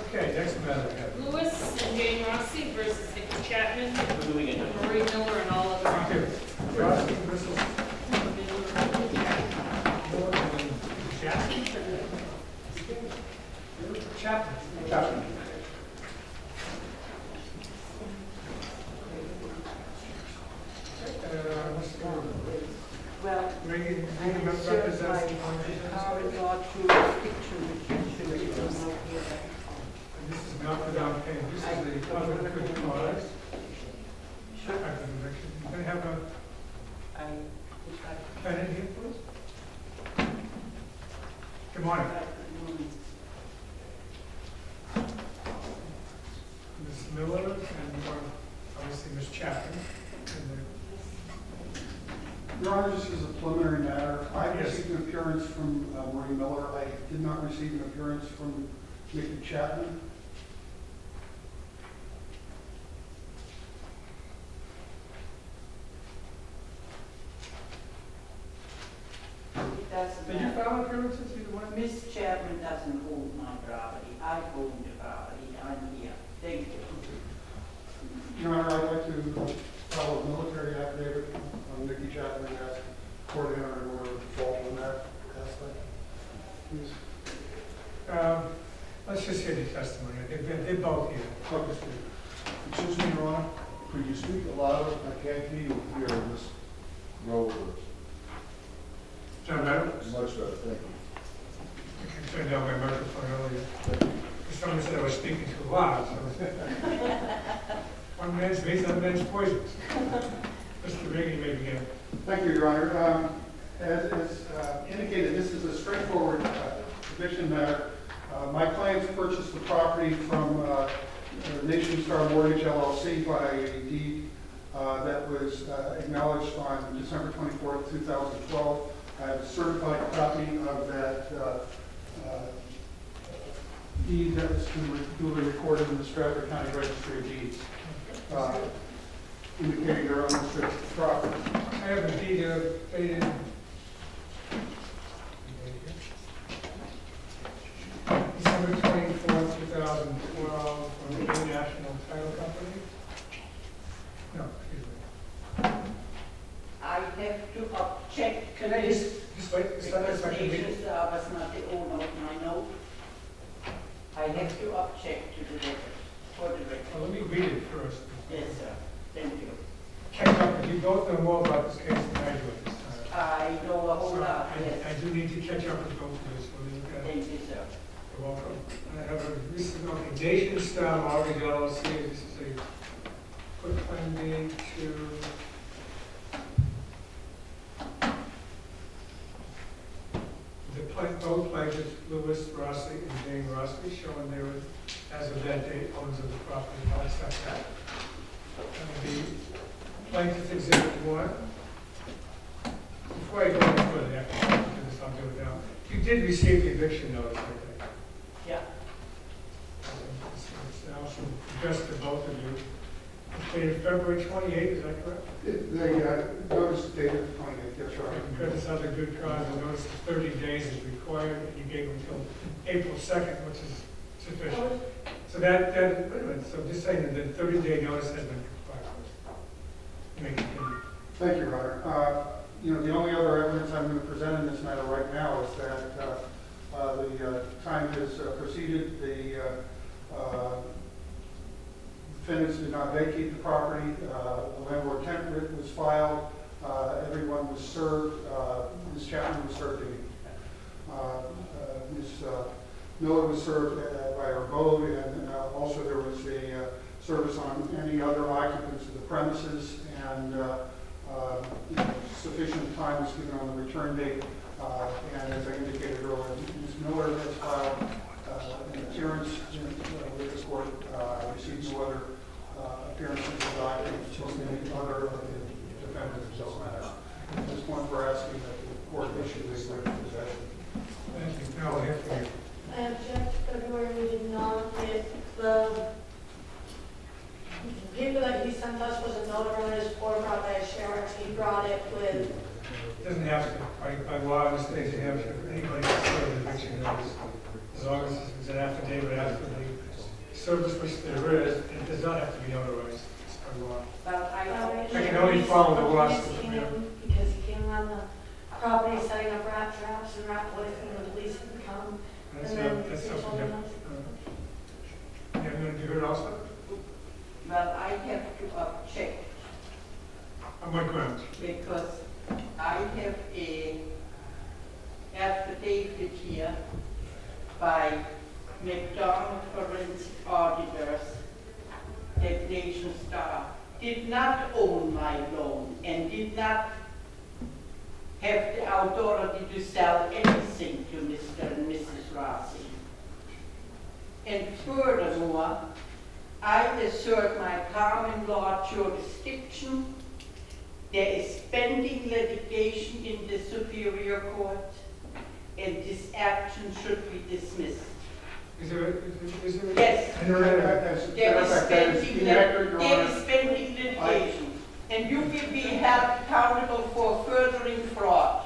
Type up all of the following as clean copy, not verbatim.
Okay, next matter. Lewis and Jane Rossi versus Victor Chapman, Marie Miller, and all other. Thank you. Rossi versus Chapman. Chapman. Well, Reagan I represents reserve the my point. power law jurisdiction, which should be from out here. This is not without paying. This is the other good cause. Sure. You can have a I wish I defendant here, please. Good morning. Ms. Miller and obviously Ms. Chapman. Your Honor, this is a preliminary matter. I Yes. received an appearance from Marie Miller. I did not receive an appearance from Mr. Chapman. It doesn't Did you matter. file appearances, either one? Miss Chapman doesn't own my property. I own the property. I'm here. Thank you. Your Honor, I'd like to file a military affidavit on Nikki Chapman and ask court to enter an order of default on that aspect. Please. Let's just hear the testimony. They're both here. Focus, please. Excuse me, Your Honor, could you speak louder? I can't hear you here in this row. John Meadows? Much better, thank you. I can turn down my microphone earlier. Someone said I was speaking too loud, so. One man's meat, another man's poisons. Mr. Reagan, you may begin. Thank you, Your Honor. As indicated, this is a straightforward eviction matter. My clients purchased the property from Nation Star Mortgage LLC by a deed that was acknowledged on December 24th, 2012. I have a certified copy of that deed that was duly recorded in the Stratford County Registry of Deeds, indicating their ownership of the property. I have a deed dated December 24th, 2012, from the International Title Company. No, excuse me. I have to object to Can I this just wait, just let because us, I can read Nation it. Star was not the owner of my note. I have to object to the record, for the record. Well, let me read it first. Yes, sir. Thank you. Catch up, you both know more about this case than I do at this time. I know a whole So lot, I yes. do need to catch up and go through this. Will you look at it? Thank you, sir. You're welcome. I have a recent Nation Star Mortgage LLC. This is a quick claim deed to both plaintiffs, Lewis Rossi and Jane Rossi, showing they were, as of that date, owners of the property. I'll accept that. And the plaintiff exhibit 1. Before I go any further, after I do this, I'll do it now. You did receive the eviction notice, I think. Yeah. It's now addressed to both of you. It's dated February 28th, is that correct? The notice dated 28th, that's right. Because this other good cause, the notice of 30 days is required, and you gave until April 2nd, which is sufficient. So that, wait a minute, so just saying that the 30-day notice has been complied with. You may continue. Thank you, Your Honor. The only other evidence I'm going to present in this matter right now is that the time has proceeded. The defendants did not vacate the property. The landlord tenant writ was filed. Everyone was served. Ms. Chapman was served. Ms. Miller was served by her abode, and also there was a service on any other occupants of the premises, and sufficient time was given on the return date. And as I indicated earlier, Ms. Miller has filed an appearance with this court. I received no other appearances of documents from any other defendants in this matter. At this point, we're asking that the court issue this written possession. Thank you. Now I'll hear from you. I object, February, we did not get the paper that he sent us was a notarized form brought by a sheriff. He brought it with, Doesn't have to, by law in the state of Hampshire, anybody can serve an eviction notice, as long as it's an affidavit after the service which there is, and it does not have to be notarized, it's by law. But I I can only follow the laws. Because he came on the property setting up rat traps and rat poison, and the police would come. That's, And then that's they something told him different. not to. Yeah, I'm going to do it also? Well, I have to object On what grounds? because I have a affidavit here by McDonald Forensic Auditors that Nation Star did not own my loan and did not have the authority to sell anything to Mr. and Mrs. Rossi. And furthermore, I assert my common law jurisdiction. There is pending litigation in the Superior Court, and this action should be dismissed. Is there? Yes. And there There is pending litigation, and you will be held accountable for furthering fraud.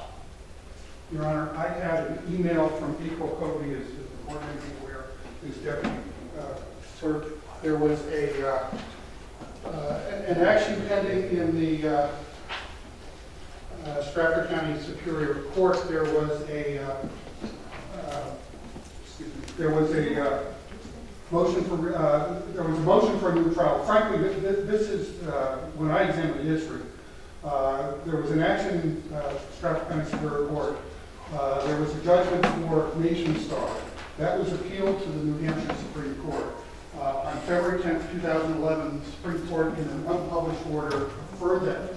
Your Honor, I had an email from April Cody, as the court may be aware, who's deputy clerk. There was an action pending in the Stratford County Superior Court. There was a motion for a new trial. Frankly, this is when I examined the history. There was an action in Stratford County Superior Court. There was a judgment for Nation Star. That was appealed to the New Hampshire Supreme Court. On February 10th, 2011, the Supreme Court, in an unpublished order, affirmed that.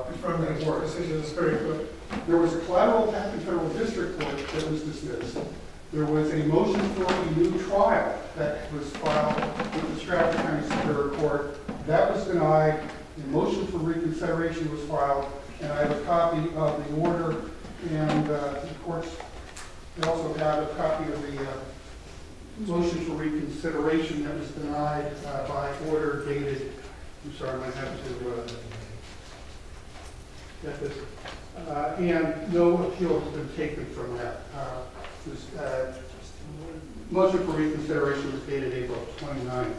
Confirmed that the decision is very good. There was a collateral attack in federal district court that was dismissed. There was a motion for a new trial that was filed with the Stratford County Superior Court. That was denied. A motion for reconsideration was filed, and I have a copy of the order, and the courts also have a copy of the motion for reconsideration that was denied by order dated, I'm sorry, I might have to get this, and no appeal has been taken from that. This motion for reconsideration was dated April 29th.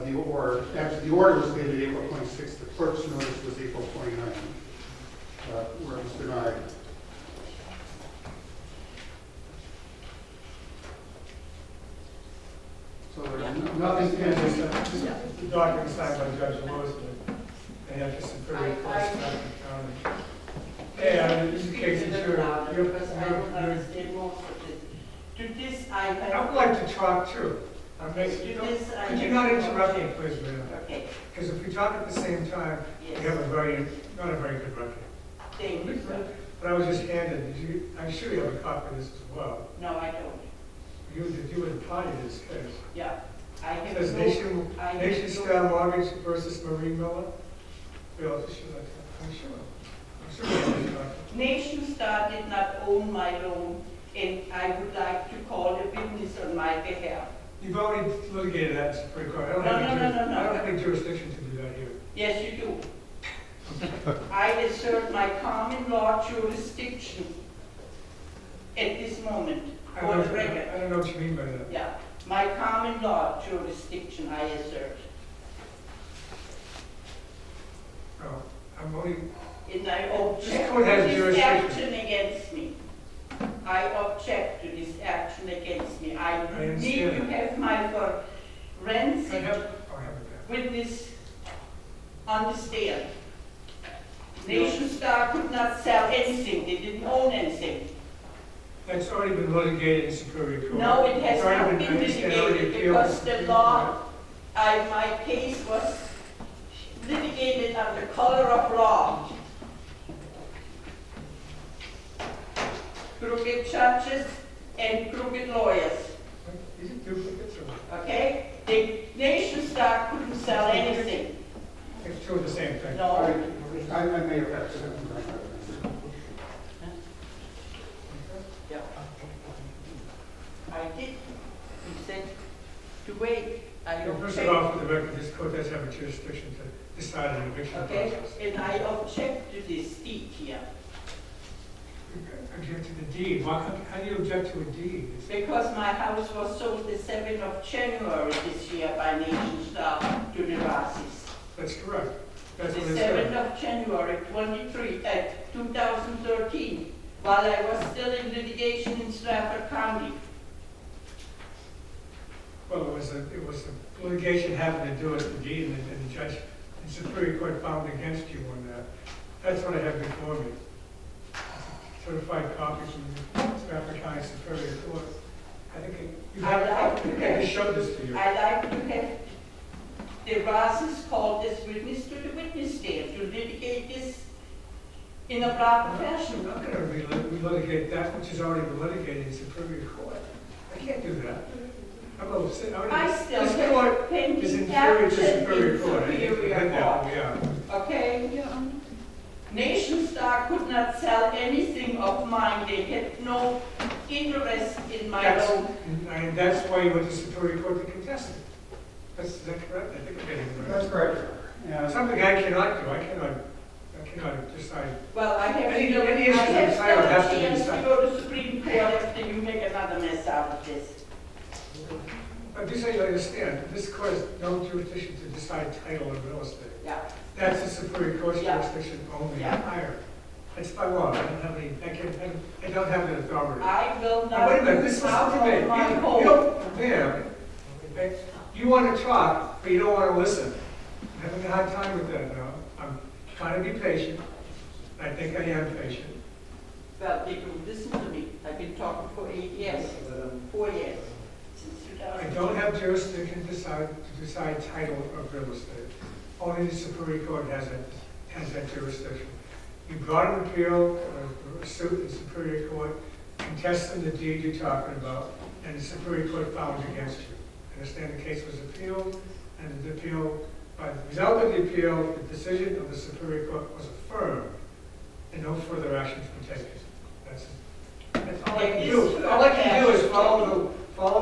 The order was dated April 26th. The clerk's notice was April 29th, where it was denied. So there's nothing pending. The document signed by Judge Lewis, the Hampshire Superior Court, Stratford County. Hey, I mean, this is a case that Because I don't understand most of it. To this, I would like to talk too. Could you not interrupt me, please, ma'am? Okay, Because if we talk at the same time, we yes. have not a very good record. Thank you, sir. But I was just handed, I'm sure you have a copy of this as well. No, I don't. You were the party to this case. Yeah. I It have says no, I have Nation no- Star Mortgage versus Marie Miller. Bill, I'm sure you have a copy. Nation Star did not own my loan, and I would like to call a witness on my behalf. You've already litigated that in Superior Court. I don't No, have any no, no, no, no. I don't have any jurisdiction to do that here. Yes, you do. I assert my common law jurisdiction at this moment, I for don't the know- record. I don't know what you mean by that. Yeah, my common law jurisdiction I assert. No, I'm only, And I This object court to has this jurisdiction. action against me. I object to this action against me. I understand need to that. have my I forensic have it back. witness understand. Nation Star could not sell anything, they didn't own anything. That's already been litigated in Superior Court. No, it has It's already not been I understand, already litigated appealed. because the law, my case was litigated under color of law. Crooked judges and crooked lawyers, These are duplicates or? okay? The Nation Star couldn't sell anything. It's two of the same thing. No, I may have accidentally. I did. You said to wait. I First object. of all, for the record, this court does have a jurisdiction to decide an eviction Okay, process. and I object to this deed here. object to the deed. How do you object to a deed? Because my house was sold the 7th of January this year by Nation Star to the Razzies. That's correct. That's The what it 7th said. of January 2013, while I was still in litigation in Stratford County. Well, it was a litigation having to do with the deed, and the judge in Superior Court found against you on that. That's what I have before me. Certified copy from the Stratford County Superior Court. I think I just showed this to you. I like to have the Razzies called as witness to the witness stand to litigate this in a proper fashion. I'm not going to relitigate that which is already been litigated in Superior Court. I can't do that. I still This have court pending is inferior to action Superior in Court. I think we had that, yeah. Okay? Nation Star could not sell anything of mine. They had no interest in my loan. And that's why you went to Superior Court to contest it. Is that correct? I think I'm getting it right. That's correct. And Something I cannot do. I cannot decide. Well, I have Any still, I issue have decided still has a to be chance to decided. go to Supreme Court after you make another mess out of this. But just so you understand, this court has no jurisdiction to decide title of real estate. Yeah. That's the Superior Court's Yeah. jurisdiction only, Yeah. and higher. It's by law. I don't have any, I don't have the authority. I will Now, wait a not minute, this is move out debate. of my You home. don't, ma'am, okay, you want to talk, but you don't want to listen. I'm having a hard time with that now. I'm trying to be patient. I think I am patient. Well, they don't listen to me. I've been talking for 8 years, 4 years, since I 2000. don't have jurisdiction to decide title of real estate. Only the Superior Court has that jurisdiction. You brought an appeal, a suit in Superior Court, contesting the deed you're talking about, and the Superior Court found against you. I understand the case was appealed, and the appeal, by the result of the appeal, the decision of the Superior Court was affirmed, and no further actions were taken. That's all I can do. All I can do is follow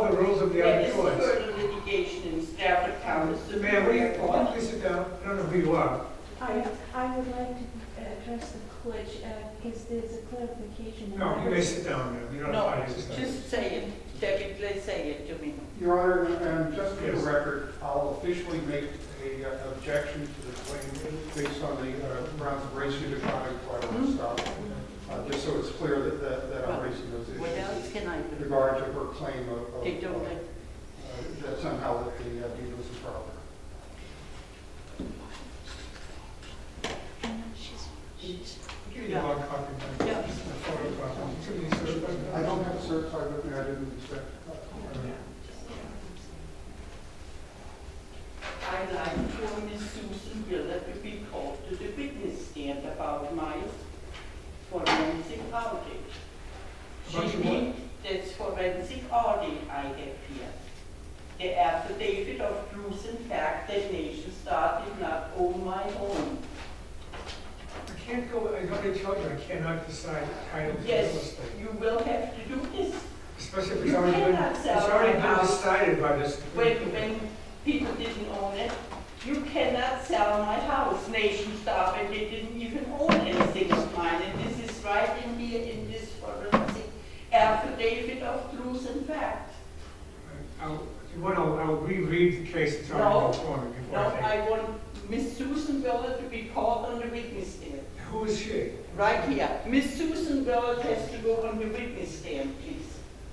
the rules of the There other is courts. further litigation in Stratford County Ma'am, Superior Court. please sit down. I don't know who you are. I would like to address the glitch, because there's a clarification. in No, you our- may sit down, ma'am. You don't No, have to sit down. just say it. David, let's say it to me. Your Honor, and just for the Yes. record, I'll officially make a objection to the claim based on the grounds of race judicata collateral stop, just so it's clear that I'm raising those What issues else can I with do? regard to her claim of They don't let that somehow that the deed was improper. Give me a long copy, ma'am. Yeah. A photocopy. Should be certified. I don't have a certified with me, I didn't expect. I'd like for Miss Susan Miller to be called to the witness stand about my forensic audit. About She your what? needs this forensic audit I have here. The affidavit of truth and fact that Nation Star did not own my home. I can't go, I already told you, I cannot decide title of real Yes, estate. you will have to do this. Especially if it's You already been, cannot it's sell already my been house decided by this. When people didn't own it, you cannot sell my house. Nation Star, and they didn't even own anything of mine. And this is right in here in this forensic affidavit of truth and fact. I'll reread the case that's already before me before No, I take it. I want Miss Susan Miller to be called on the witness stand. Who is she? Right here. Miss Susan Miller has to go on the witness stand, please.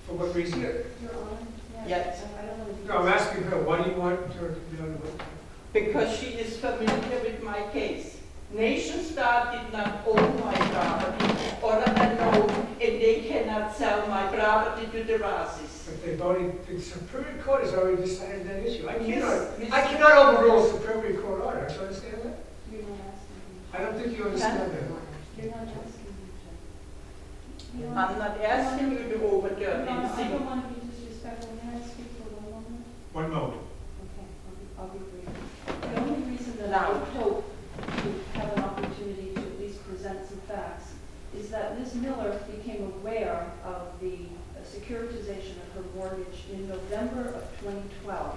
For what reason? Your Honor? Yes. I don't want to. No, I'm asking her, why do you want her to be on the witness? Because she is familiar with my case. Nation Star did not own my property, or unknown, and they cannot sell my property to the Razzies. But they've already, the Superior Court has already decided that issue. I Miss- cannot overrule a Superior Court order. Do you understand that? You're not asking me. I don't think you understand that. You're not asking me to. Your I'm Honor, not asking you to overturn Your Honor, I anything. don't want to be disrespectful. May I speak for one moment? 1 moment. Okay, I'll be brief. The only reason that I would hope to have an opportunity to at least present some facts is that Ms. Miller became aware of the securitization of her mortgage in November of 2012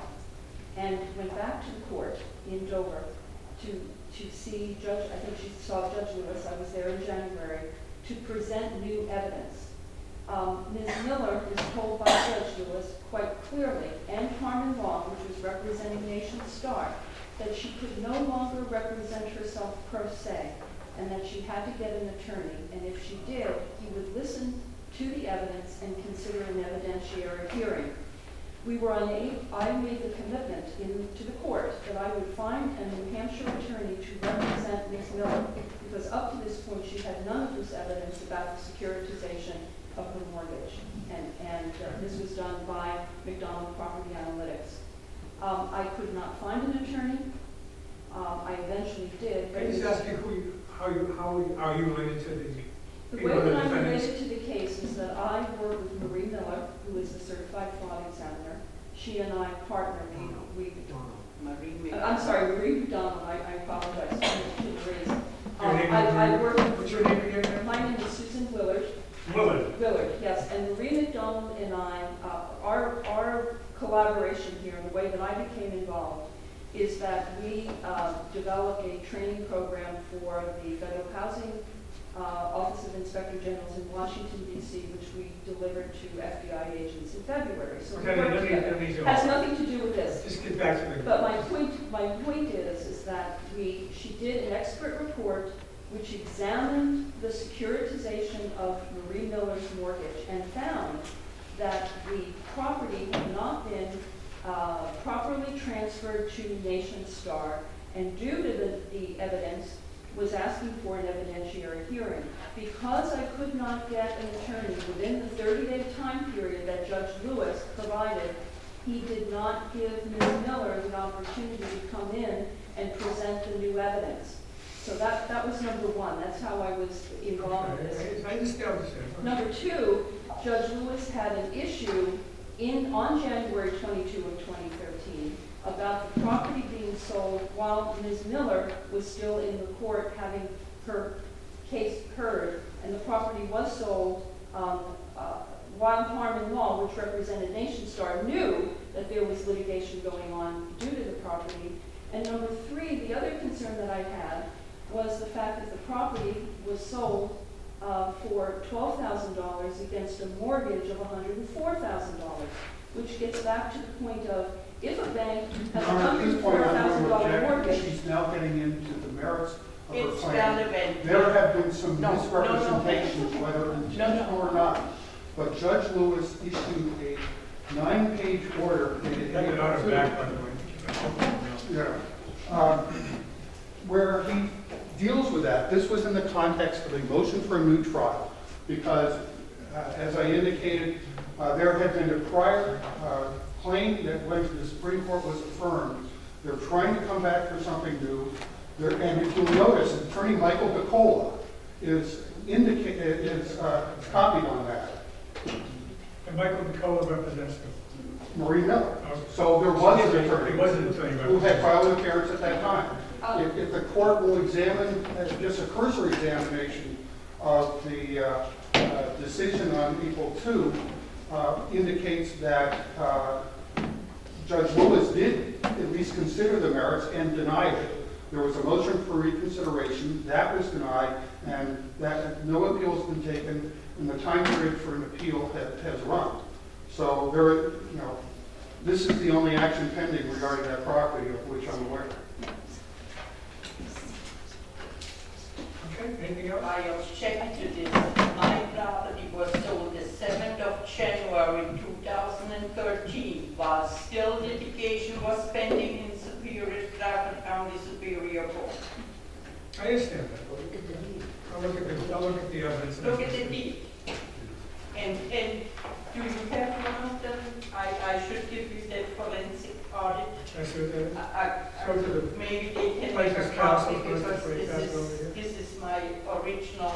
and went back to the court in Dover to see Judge, I think she saw Judge Lewis, I was there in January, to present new evidence. Ms. Miller was told by Judge Lewis quite clearly, and Carmen Long, which was representing Nation Star, that she could no longer represent herself pro se, and that she had to get an attorney, and if she did, he would listen to the evidence and consider an evidentiary hearing. I made the commitment to the court that I would find a New Hampshire attorney to represent Ms. Miller, because up to this point she had none of this evidence about the securitization of her mortgage, and this was done by McDonald Property Analytics. I could not find an attorney. I eventually did. Can I just ask you how are you related to The people way who are that I'm defendants? related to the case is that I work with Marie Miller, who is the certified fraud examiner. She and I partner. I'm sorry, Marie McDonald. I apologize to Marie's. I work. What's your name again? My name is Susan Willard. Willard, yes. And Marie McDonald and I, our collaboration here, the way that I became involved, is that we developed a training program for the Federal Housing Office of Inspector Generals in Washington, D.C., which we delivered to FBI agents in February. So we worked together. Has nothing to do with this. Just get back to me. But my point is that she did an expert report which examined the securitization of Marie Miller's mortgage and found that the property had not been properly transferred to Nation Star, and due to the evidence, was asking for an evidentiary hearing. Because I could not get an attorney within the 30-day time period that Judge Lewis provided, he did not give Ms. Miller the opportunity to come in and present the new evidence. So that was number one. That's how I was involved in this. I understand what you're saying. Number two, Judge Lewis had an issue on January 22 of 2013 about the property being sold while Ms. Miller was still in the court having her case heard, and the property was sold while Harmon Law, which represented Nation Star, knew that there was litigation going on due to the property. And number three, the other concern that I had was the fact that the property was sold for $12,000 against a mortgage of $104,000, which gets back to the point of, if a bank has a At this point, I'm going to $104,000 object. mortgage, She's now getting into the merits of her It's claim. relevant. There have been some No, misrepresentations, whether intentional or not, but Judge Lewis issued a 9-page order dated Take it out of April 2. back, by the way. Yeah. Where he deals with that. This was in the context of a motion for a new trial, because, as I indicated, there had been a prior claim that when the Supreme Court was affirmed, they're trying to come back for something new. And if you'll notice, Attorney Michael DeCola is copied on that. And Michael DeCola represents Marie Miller. Okay. So there was an attorney It was an attorney who had representing. filed an appearance at that time. If the court will examine, just a cursory examination of the decision on April 2, indicates that Judge Lewis did at least consider the merits and denied it. There was a motion for reconsideration, that was denied, and that no appeal has been taken, and the time period for an appeal has run. So this is the only action pending regarding that property of which I'm aware. Okay, anything else? I object to this. My property was sold the 7th of January 2013, while still litigation was pending in Stratford County Superior Court. I understand that. I'll look at the evidence. Look at the deed. And do you have one of them? I should give you that forensic audit. I see what that is. Go to the Maybe they can make Plaintiff's a counsel copy, for us because before you pass it over here. this is my original.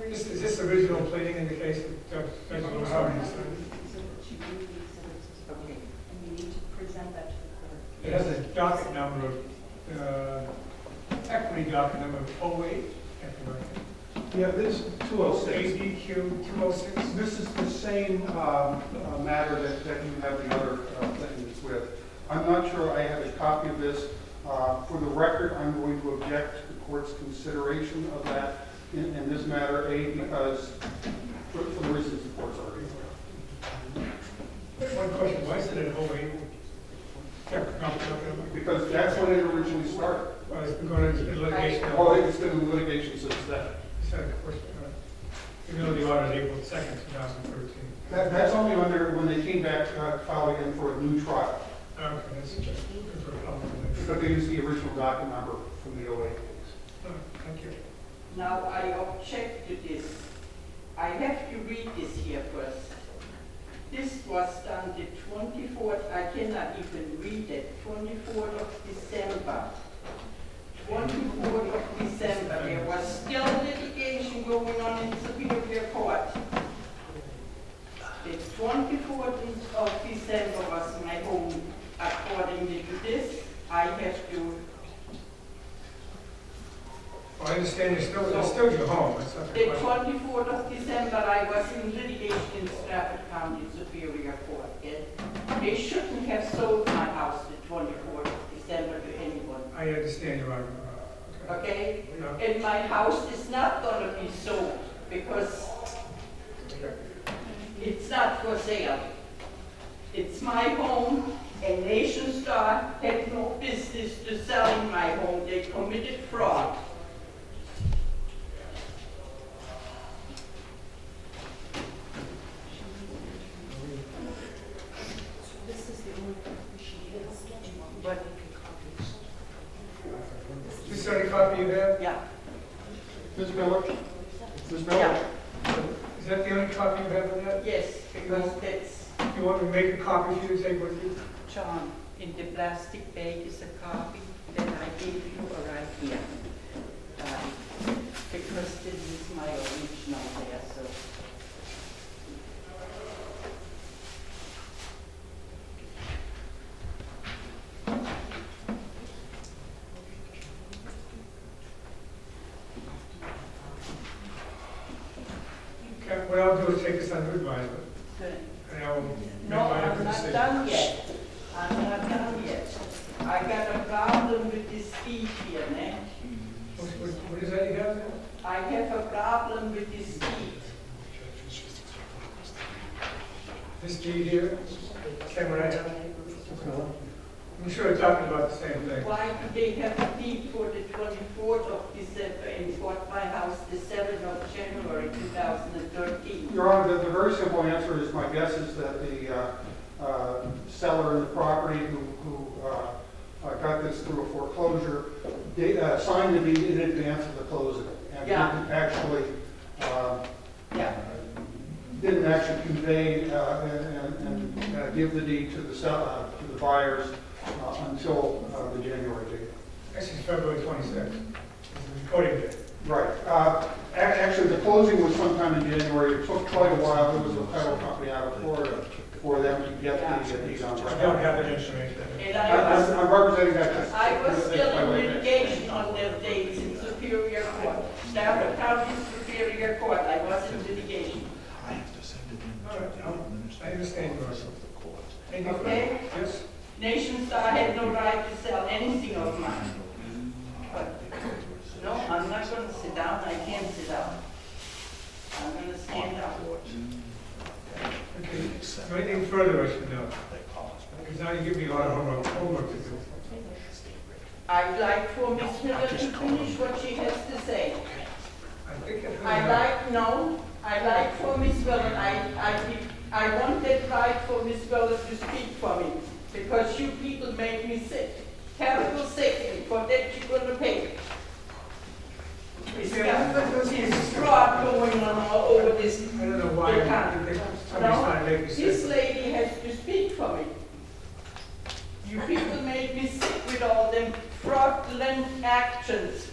Is this original pleading in the case that Judge Lewis already decided? so that you do the exhibits, Okay. and you need to present that to the court. It has a docket number of, equity docket number of 08. Yeah, this is 206. ADQ 206. This is the same matter that you have the other things with. I'm not sure I have a copy of this. For the record, I'm going to object to the court's consideration of that. in this matter. A, because, for the reasons the court's already. One question, why is it an 08? Yeah, no. Because that's when it originally started. Well, it's been going into litigation. Well, it's been in litigation since then. Even though the audit is April 2nd, 2013. That's only when they came back, filed again for a new trial. Okay, that's just looking for a problem. But they used the original docket number from the 08 case. Oh, thank you. Now, I object to this. I have to read this here first. This was done the 24th, I cannot even read it, 24th of December. 24th of December, there was still litigation going on in Superior Court. The 24th of December was my home. According to this, I have to. Well, I understand it's still your home. That's not The the question. 24th of December, I was in litigation in Stafford County Superior Court. And they shouldn't have sold my house the 24th of December to anyone. I understand your argument. Okay? No. And my house is not going to be sold because it's not for sale. It's my home, and Nation Star had no business to selling my home. They committed fraud. But, Is there any copy you have? yeah. Ms. Miller? Ms. Miller? Yeah. Is that the only copy you have of that? Yes, because that's, You want me to make a copy for you to take with you? John, in the plastic bag is a copy that I gave you right here. Because this is my original there, so. Okay, what I'll do is take this under advisement, Good. and I will make No, my I'm not decision. done yet. I'm not done yet. I got a problem with this deed here, ne? What is that you have there? I have a problem with this deed. This deed here? Same one I have? I'm sure we're talking about the same thing. Why do they have a deed for the 24th of December and bought my house the 7th of January 2013? Your Honor, the very simple answer is, my guess is that the seller of the property who got this through a foreclosure, they signed the deed in advance of the closing. And Yeah. didn't actually convey and give the deed to the buyers until the January date. Actually, it's February 26th. It's the recording date. Right. Actually, the closing was sometime in January. It took quite a while. There was a title company out of Florida for them to get the deed on I record. don't have that information. And I I'm representing that. I was still in litigation on those dates in Superior Court. Stafford County Superior Court, I was in litigation. I have to send it in. All right, I understand your argument. Anything further? Okay. Yes? Nation Star had no right to sell anything of mine. But, no, I'm not going to sit down. I can't sit down. I'm going to stand up. Okay. Is there anything further I should know? Because now you give me a lot of homework to do. I'd like for Ms. Miller to finish what she has to say. I think it I like for Ms. Miller, I want that right for Ms. Miller to speak for me, because you people made me sick, terrible sick, and for that you're gonna pay. There's fraud going on all over this. I don't know why You can't. somebody's trying to make me This sick. lady has to speak for me. You people made me sick with all them fraudulent actions.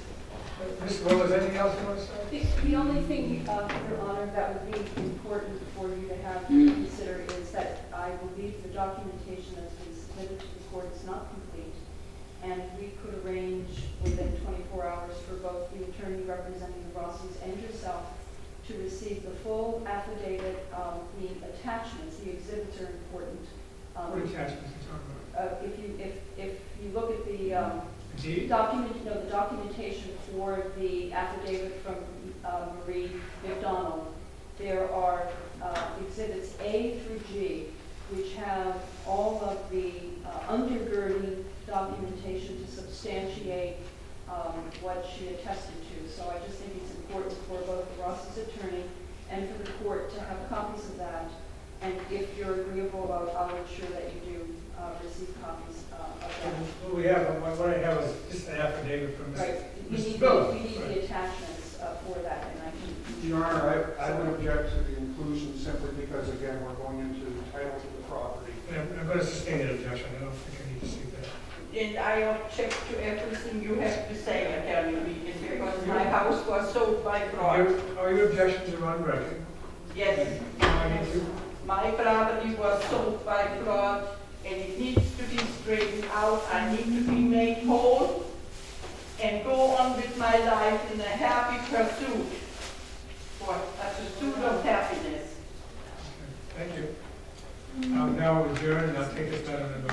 Mr. Willis, anything else you want to say? The only thing, Your Honor, that would be important for you to have to consider is that I believe the documentation that's been submitted to the court is not complete, and we could arrange within 24 hours for both the attorney representing the Rosses and yourself to receive the full affidavit, the attachments, the exhibits are important. What attachments are you talking about? If you look at the Deed? the documentation for the affidavit from of the undergirding documentation to substantiate what she attested to. So I just think it's important for both Ross's attorney and for the court to have copies of that. And if you're agreeable, I'll ensure that you do receive copies of that. What we have, what I have is just an affidavit from Right, we Mr. need, Miller. we need the attachments for that, and I can. Your Honor, I would object to the inclusion simply because, again, we're going into the title to the property. And I'm going to sustain that objection. I don't think I need to see that. And I object to everything you have to say, Attorney Regan, because my house was sold by fraud. All your objections are on record. Yes, I need to. my property was sold by fraud, and it needs to be straightened out. I need to be made whole and go on with my life in a happy pursuit, for a pursuit of happiness. Thank you. Now adjourn, and I'll take this matter under